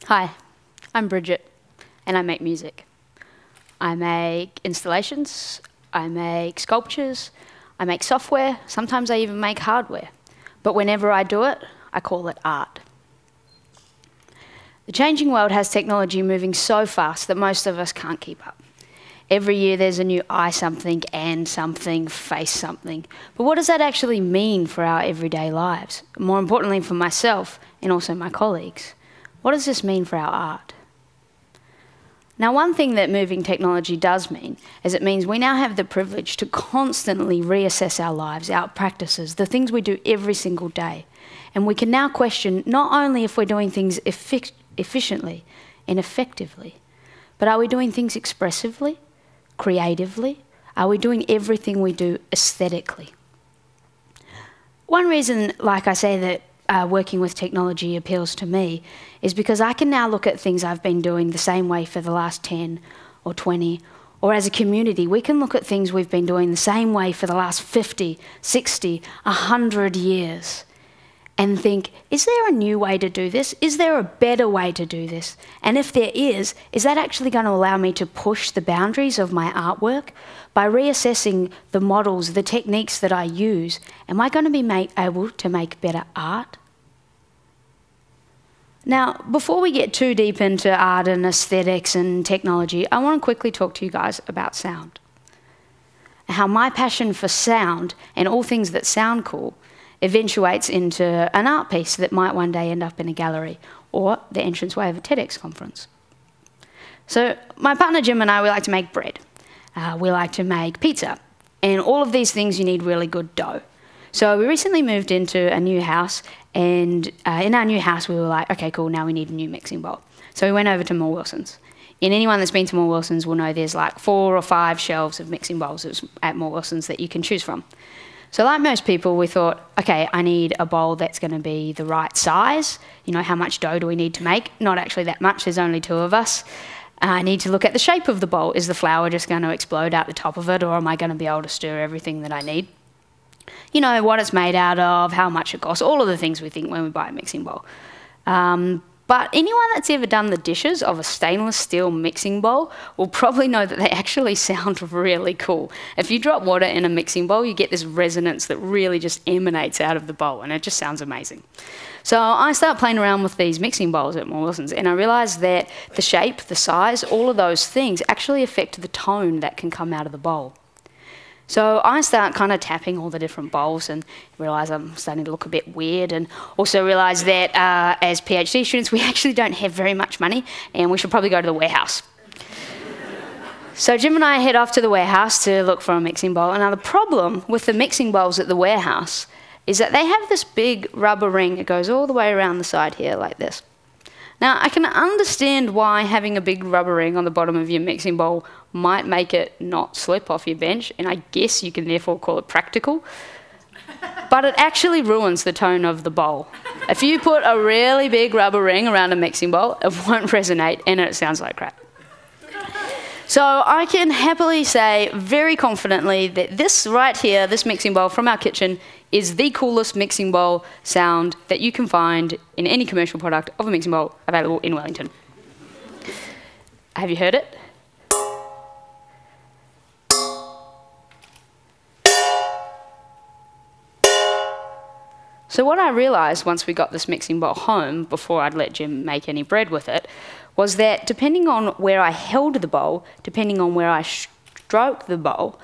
Hi, I'm Bridget, and I make music. I make installations, I make sculptures, I make software, sometimes I even make hardware. But whenever I do it, I call it art. The changing world has technology moving so fast that most of us can't keep up. Every year there's a new I something, and something, face something. But what does that actually mean for our everyday lives? More importantly for myself and also my colleagues. What does this mean for our art? Now, one thing that moving technology does mean is it means we now have the privilege to constantly reassess our lives, our practices, the things we do every single day. And we can now question not only if we're doing things efficiently and effectively, but are we doing things expressively, creatively? Are we doing everything we do aesthetically? One reason, like I say, that working with technology appeals to me is because I can now look at things I've been doing the same way for the last 10 or 20, or as a community, we can look at things we've been doing the same way for the last 50, 60, 100 years and think, is there a new way to do this? Is there a better way to do this? And if there is that actually going to allow me to push the boundaries of my artwork? By reassessing the models, the techniques that I use, am I going to be able to make better art? Now, before we get too deep into art and aesthetics and technology, I want to quickly talk to you guys about sound. How my passion for sound and all things that sound cool eventuates into an art piece that might one day end up in a gallery or the entranceway of a TEDx conference. So my partner Jim and I, we like to make bread. We like to make pizza. And all of these things you need really good dough. So we recently moved into a new house, and in our new house we were like, okay, cool, now we need a new mixing bowl. So we went over to Moore Wilson's. And anyone that's been to Moore Wilson's will know there's like 4 or 5 shelves of mixing bowls at Moore Wilson's that you can choose from. So like most people, we thought, okay, I need a bowl that's going to be the right size. You know, how much dough do we need to make? Not actually that much, there's only 2 of us. I need to look at the shape of the bowl. Is the flour just going to explode out the top of it, or am I going to be able to stir everything that I need? You know, what it's made out of, how much it costs, all of the things we think when we buy a mixing bowl. But anyone that's ever done the dishes of a stainless steel mixing bowl will probably know that they actually sound really cool. If you drop water in a mixing bowl, you get this resonance that really just emanates out of the bowl, and it just sounds amazing. So I start playing around with these mixing bowls at Moore Wilson's, and I realised that the shape, the size, all of those things actually affect the tone that can come out of the bowl. So I start kind of tapping all the different bowls and realise I'm starting to look a bit weird, and also realise that as PhD students we actually don't have very much money and we should probably go to the warehouse. So Jim and I head off to the warehouse to look for a mixing bowl. And now the problem with the mixing bowls at the warehouse is that they have this big rubber ring that goes all the way around the side here like this. Now, I can understand why having a big rubber ring on the bottom of your mixing bowl might make it not slip off your bench, and I guess you can therefore call it practical, but it actually ruins the tone of the bowl. If you put a really big rubber ring around a mixing bowl, it won't resonate, and it sounds like crap. So I can happily say very confidently that this right here, this mixing bowl from our kitchen, is the coolest mixing bowl sound that you can find in any commercial product of a mixing bowl available in Wellington. Have you heard it? So what I realised once we got this mixing bowl home, before I'd let Jim make any bread with it, was that depending on where I held the bowl, depending on where I stroked the bowl,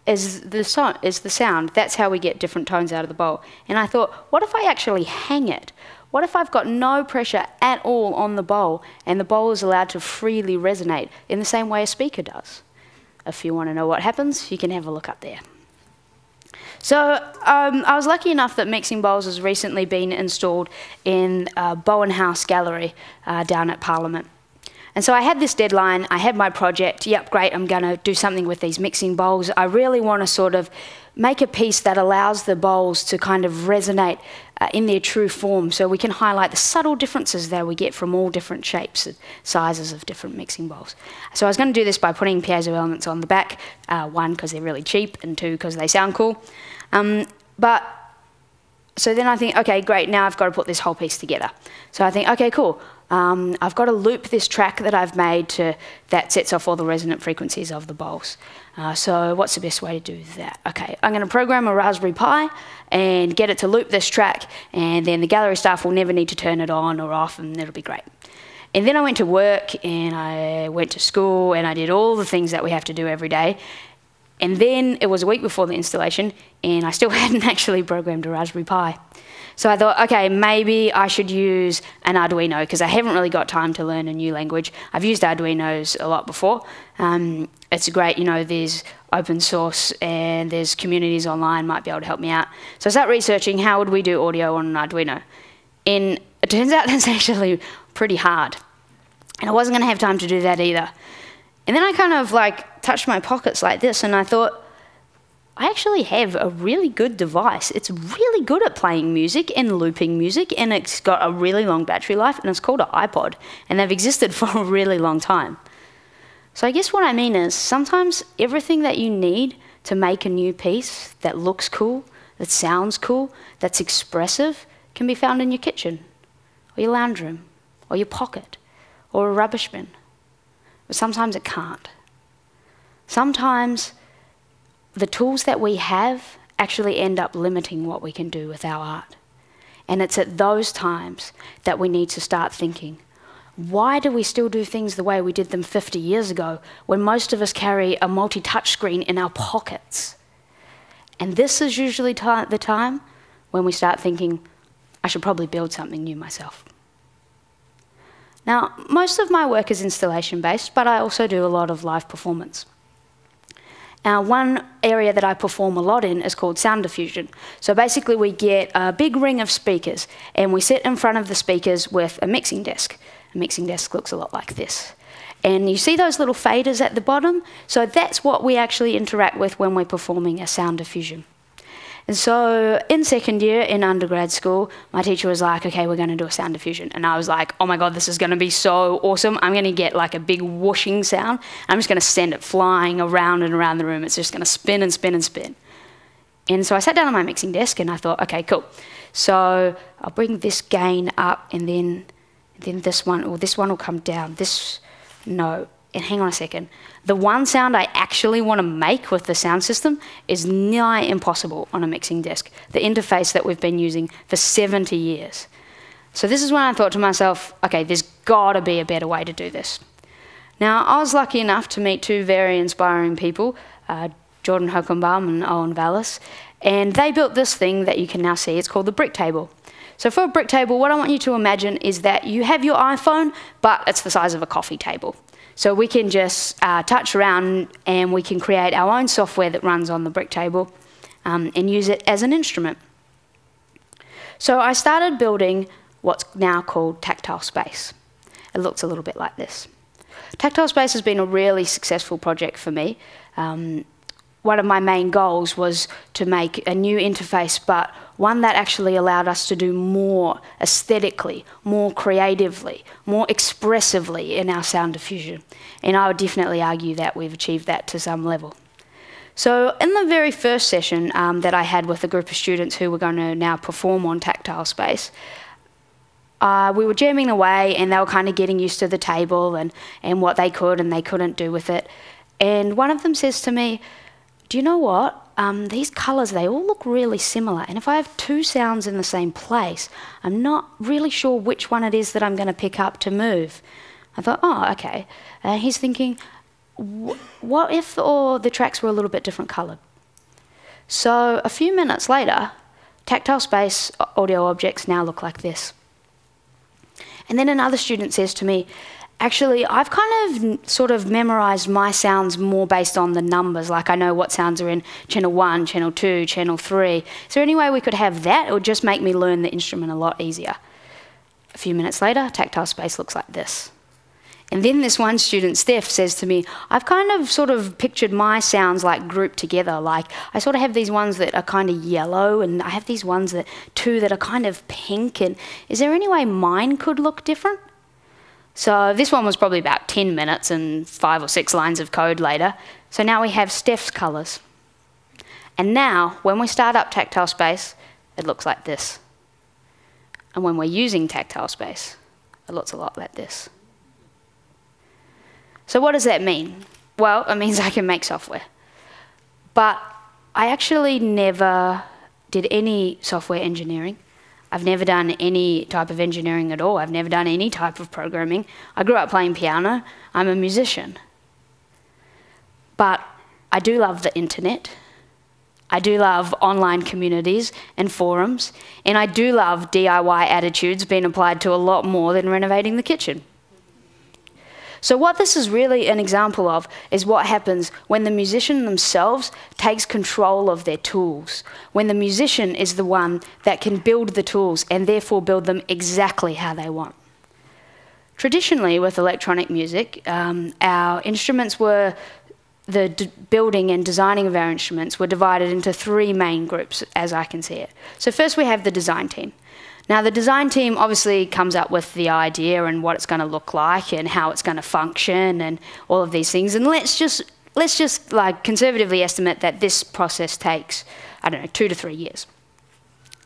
is the sound. That's how we get different tones out of the bowl. And I thought, what if I actually hang it? What if I've got no pressure at all on the bowl, and the bowl is allowed to freely resonate in the same way a speaker does? If you want to know what happens, you can have a look up there. So I was lucky enough that mixing bowls has recently been installed in Bowen House Gallery down at Parliament. And so I had this deadline, I had my project, yep, great, I'm going to do something with these mixing bowls. I really want to sort of make a piece that allows the bowls to kind of resonate in their true form, so we can highlight the subtle differences that we get from all different shapes and sizes of different mixing bowls. So I was going to do this by putting piezo elements on the back, 1, because they're really cheap, and 2, because they sound cool. So then I think, okay, great, now I've got to put this whole piece together. So I think, okay, cool. I've got to loop this track that I've made that sets off all the resonant frequencies of the bowls. So what's the best way to do that? Okay, I'm going to program a Raspberry Pi and get it to loop this track, and then the gallery staff will never need to turn it on or off, and it'll be great. And then I went to work, and I went to school, and I did all the things that we have to do every day. And then it was a week before the installation, and I still hadn't actually programmed a Raspberry Pi. So I thought, okay, maybe I should use an Arduino, because I haven't really got time to learn a new language. I've used Arduinos a lot before. It's great, you know, there's open source and there's communities online might be able to help me out. So I started researching how would we do audio on an Arduino. And it turns out that's actually pretty hard. And I wasn't going to have time to do that either. And then I kind of like touched my pockets like this, and I thought, I actually have a really good device. It's really good at playing music and looping music, and it's got a really long battery life, and it's called an iPod, and they've existed for a really long time. So I guess what I mean is sometimes everything that you need to make a new piece that looks cool, that sounds cool, that's expressive, can be found in your kitchen, or your lounge room, or your pocket, or a rubbish bin. But sometimes it can't. Sometimes the tools that we have actually end up limiting what we can do with our art. And it's at those times that we need to start thinking, why do we still do things the way we did them 50 years ago when most of us carry a multi-touch screen in our pockets? And this is usually the time when we start thinking, I should probably build something new myself. Now, most of my work is installation-based, but I also do a lot of live performance. Now, one area that I perform a lot in is called sound diffusion. So basically we get a big ring of speakers, and we sit in front of the speakers with a mixing desk. A mixing desk looks a lot like this. And you see those little faders at the bottom? So that's what we actually interact with when we're performing a sound diffusion. And so in second year in undergrad school, my teacher was like, okay, we're going to do a sound diffusion. And I was like, oh my God, this is going to be so awesome. I'm going to get like a big whooshing sound. I'm just going to send it flying around and around the room. It's just going to spin and spin and spin. And so I sat down on my mixing desk and I thought, okay, cool. So I'll bring this gain up, and then this one will come down. No. And hang on a second. The one sound I actually want to make with the sound system is nigh impossible on a mixing desk, the interface that we've been using for 70 years. So this is when I thought to myself, okay, there's got to be a better way to do this. Now, I was lucky enough to meet two very inspiring people, Jordan Hokenbaum and Owen Vallis, and they built this thing that you can now see. It's called the brick table. So for a brick table, what I want you to imagine is that you have your iPhone, but it's the size of a coffee table. So we can just touch around and we can create our own software that runs on the brick table and use it as an instrument. So I started building what's now called Tactile Space. It looks a little bit like this. Tactile Space has been a really successful project for me. One of my main goals was to make a new interface, but one that actually allowed us to do more aesthetically, more creatively, more expressively in our sound diffusion. And I would definitely argue that we've achieved that to some level. So in the very first session that I had with a group of students who were going to now perform on Tactile Space, we were jamming away, and they were kind of getting used to the table and what they could and they couldn't do with it. And one of them says to me, do you know what? These colours, they all look really similar. And if I have two sounds in the same place, I'm not really sure which one it is that I'm going to pick up to move. I thought, oh, okay. He's thinking, what if all the tracks were a little bit different coloured? So a few minutes later, Tactile Space audio objects now look like this. And then another student says to me, actually, I've kind of sort of memorised my sounds more based on the numbers, like I know what sounds are in channel 1, channel 2, channel 3. Is there any way we could have that? It would just make me learn the instrument a lot easier. A few minutes later, Tactile Space looks like this. And then this one student, Steph, says to me, I've kind of sort of pictured my sounds like grouped together. Like I sort of have these ones that are kind of yellow, and I have these ones two that are kind of pink. And is there any way mine could look different? So this one was probably about 10 minutes and 5 or 6 lines of code later. So now we have Steph's colours. And now, when we start up Tactile Space, it looks like this. And when we're using Tactile Space, It looks a lot like this. So what does that mean? Well, it means I can make software. But I actually never did any software engineering. I've never done any type of engineering at all. I've never done any type of programming. I grew up playing piano. I'm a musician. But I do love the internet. I do love online communities and forums. And I do love DIY attitudes being applied to a lot more than renovating the kitchen. So what this is really an example of is what happens when the musician themselves takes control of their tools, when the musician is the one that can build the tools and therefore build them exactly how they want. Traditionally, with electronic music, our instruments were, the building and designing of our instruments were divided into 3 main groups, as I can see it. So first we have the design team. Now, the design team obviously comes up with the idea and what it's going to look like and how it's going to function and all of these things. And let's just like conservatively estimate that this process takes, I don't know, 2 to 3 years.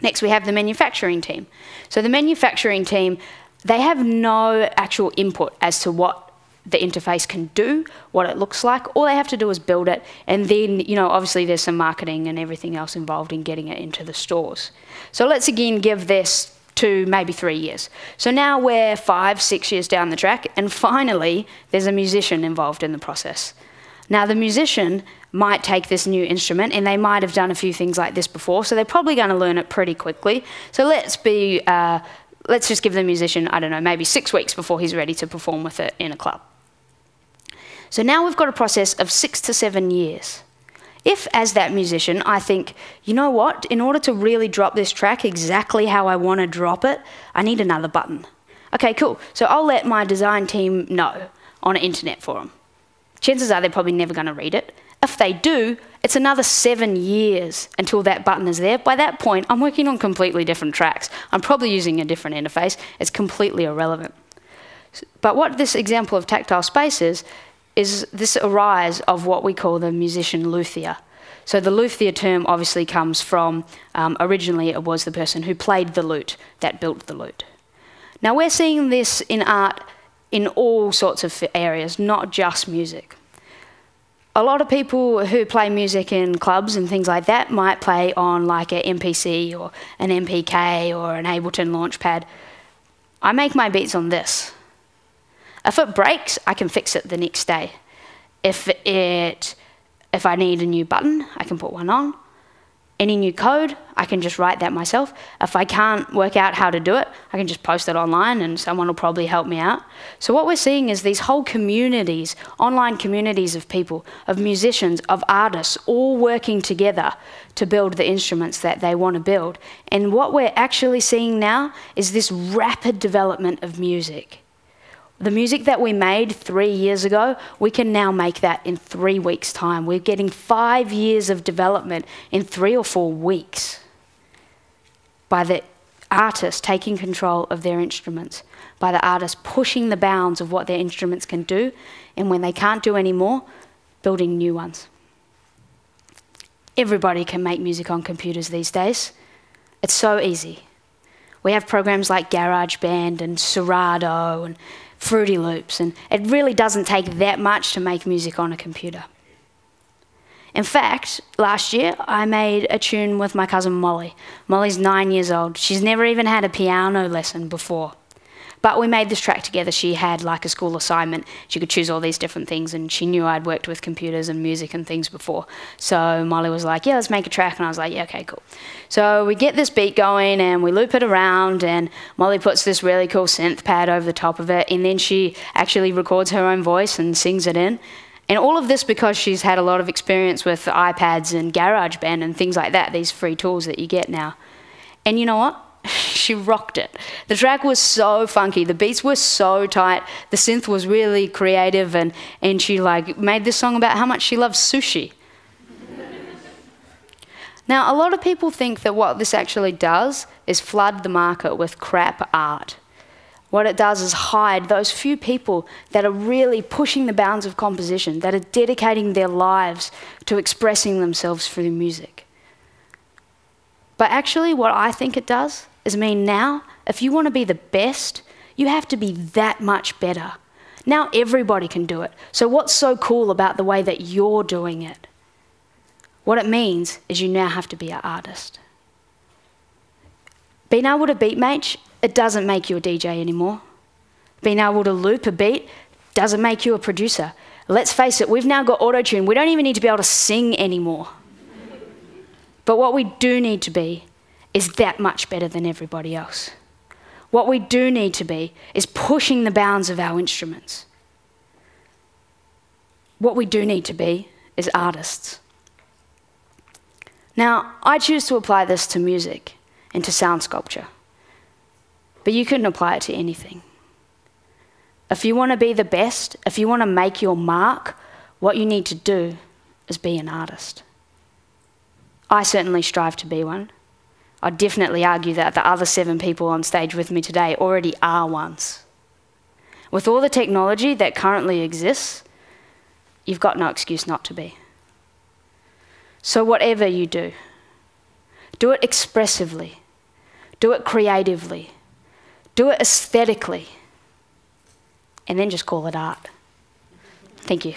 Next, we have the manufacturing team. So the manufacturing team, they have no actual input as to what the interface can do, what it looks like. All they have to do is build it, and then, you know, obviously there's some marketing and everything else involved in getting it into the stores. So let's again give this 2, maybe 3 years. So now we're 5, 6 years down the track, and finally there's a musician involved in the process. Now the musician might take this new instrument, and they might have done a few things like this before, so they're probably going to learn it pretty quickly. So let's just give the musician, I don't know, maybe 6 weeks before he's ready to perform with it in a club. So now we've got a process of 6 to 7 years. If, as that musician, I think, you know what, in order to really drop this track exactly how I want to drop it, I need another button. Okay, cool. So I'll let my design team know on an internet forum. Chances are they're probably never going to read it. If they do, it's another 7 years until that button is there. By that point, I'm working on completely different tracks. I'm probably using a different interface. It's completely irrelevant. But what this example of tactile space is this arise of what we call the musician luthier. So the luthier term obviously comes from, originally it was the person who played the lute that built the lute. Now we're seeing this in art in all sorts of areas, not just music. A lot of people who play music in clubs and things like that might play on like an MPC or an MPK or an Ableton Launchpad. I make my beats on this. If it breaks, I can fix it the next day. If I need a new button, I can put one on. Any new code, I can just write that myself. If I can't work out how to do it, I can just post it online and someone will probably help me out. So what we're seeing is these whole communities, online communities of people, of musicians, of artists, all working together to build the instruments that they want to build. And what we're actually seeing now is this rapid development of music. The music that we made 3 years ago, we can now make that in 3 weeks' time. We're getting 5 years of development in 3 or 4 weeks by the artist taking control of their instruments, by the artist pushing the bounds of what their instruments can do, and when they can't do any more, building new ones. Everybody can make music on computers these days. It's so easy. We have programs like GarageBand and Serato and Fruity Loops, and it really doesn't take that much to make music on a computer. In fact, last year I made a tune with my cousin Molly. Molly's 9 years old. She's never even had a piano lesson before. But we made this track together. She had like a school assignment. She could choose all these different things, and she knew I'd worked with computers and music and things before. So Molly was like, yeah, let's make a track. And I was like, yeah, okay, cool. So we get this beat going and we loop it around, and Molly puts this really cool synth pad over the top of it, and then she actually records her own voice and sings it in. And all of this because she's had a lot of experience with iPads and GarageBand and things like that, these free tools that you get now. And you know what? She rocked it. The track was so funky. The beats were so tight. The synth was really creative, and she like made this song about how much she loves sushi. Now, a lot of people think that what this actually does is flood the market with crap art. What it does is hide those few people that are really pushing the bounds of composition, that are dedicating their lives to expressing themselves through music. But actually, what I think it does is mean now, if you want to be the best, You have to be that much better. Now everybody can do it. So what's so cool about the way that you're doing it? What it means is you now have to be an artist. Being able to beat match, it doesn't make you a DJ anymore. Being able to loop a beat doesn't make you a producer. Let's face it, we've now got auto-tune. We don't even need to be able to sing anymore. But what we do need to be is that much better than everybody else. What we do need to be is pushing the bounds of our instruments. What we do need to be is artists. Now, I choose to apply this to music and to sound sculpture, but you can apply it to anything. If you want to be the best, if you want to make your mark, what you need to do is be an artist. I certainly strive to be one. I'd definitely argue that the other 7 people on stage with me today already are ones. With all the technology that currently exists, you've got no excuse not to be. So whatever you do it expressively, do it creatively, do it aesthetically, and then just call it art. Thank you.